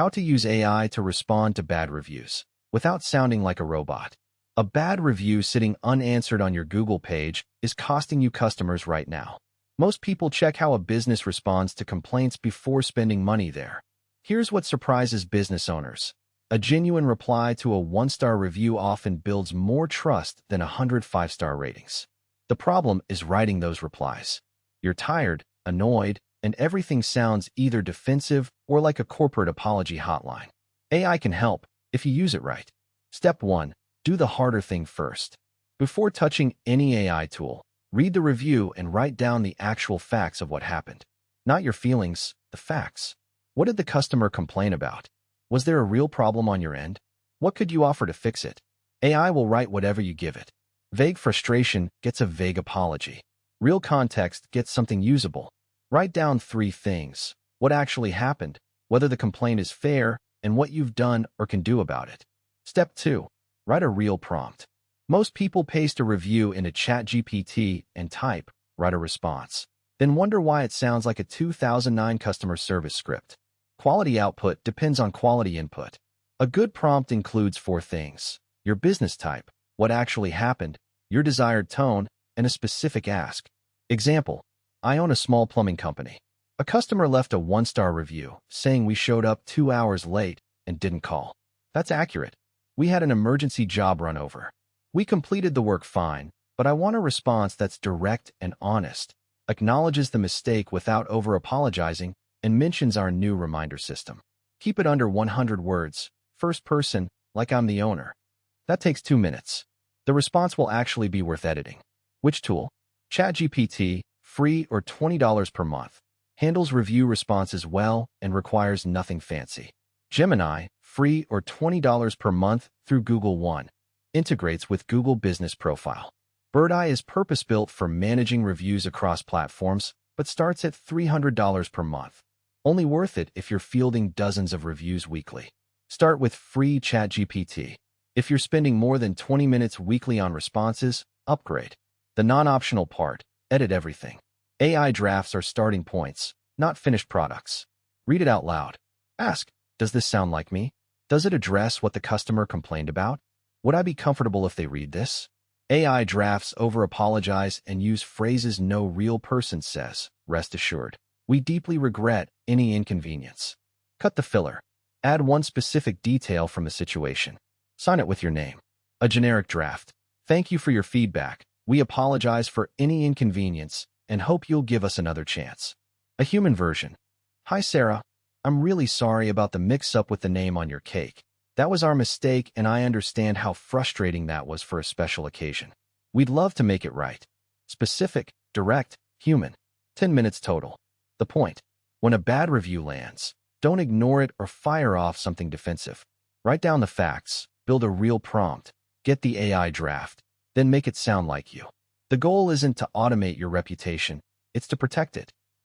How to use AI to respond to bad reviews without sounding like a robot. A bad review sitting unanswered on your Google page is costing you customers right now. Most people check how a business responds to complaints before spending money there. Here's what surprises business owners. A genuine reply to a one-star review often builds more trust than 100 five-star ratings. The problem is writing those replies. You're tired, annoyed, and everything sounds either defensive or like a corporate apology hotline. AI can help if you use it right. Step 1. Do the harder thing first. Before touching any AI tool, read the review and write down the actual facts of what happened. Not your feelings, the facts. What did the customer complain about? Was there a real problem on your end? What could you offer to fix it? AI will write whatever you give it. Vague frustration gets a vague apology. Real context gets something usable. Write down 3 things: what actually happened, whether the complaint is fair, and what you've done or can do about it. Step 2. Write a real prompt. Most people paste a review into ChatGPT and type, write a response, then wonder why it sounds like a 2009 customer service script. Quality output depends on quality input. A good prompt includes 4 things: your business type, what actually happened, your desired tone, and a specific ask. Example: I own a small plumbing company. A customer left a 1-star review saying we showed up 2 hours late and didn't call. That's accurate. We had an emergency job run over. We completed the work fine, but I want a response that's direct and honest, acknowledges the mistake without over-apologizing, and mentions our new reminder system. Keep it under 100 words, first person, like I'm the owner. That takes 2 minutes. The response will actually be worth editing. Which tool? ChatGPT, free or $20 per month. Handles review responses well and requires nothing fancy. Gemini, free or $20 per month through Google One. Integrates with Google Business Profile. Birdeye is purpose-built for managing reviews across platforms, but starts at $300 per month. Only worth it if you're fielding dozens of reviews weekly. Start with free ChatGPT. If you're spending more than 20 minutes weekly on responses, upgrade. The non-optional part: edit everything. AI drafts are starting points, not finished products. Read it out loud. Ask, does this sound like me? Does it address what the customer complained about? Would I be comfortable if they read this? AI drafts over-apologize and use phrases no real person says. Rest assured, we deeply regret any inconvenience. Cut the filler. Add one specific detail from the situation. Sign it with your name. A generic draft. Thank you for your feedback. We apologize for any inconvenience and hope you'll give us another chance. A human version. Hi Sarah, I'm really sorry about the mix-up with the name on your cake. That was our mistake and I understand how frustrating that was for a special occasion. We'd love to make it right. Specific, direct, human. 10 minutes total. The point: when a bad review lands, don't ignore it or fire off something defensive. Write down the facts, build a real prompt, get the AI draft, then make it sound like you. The goal isn't to automate your reputation, it's to protect it.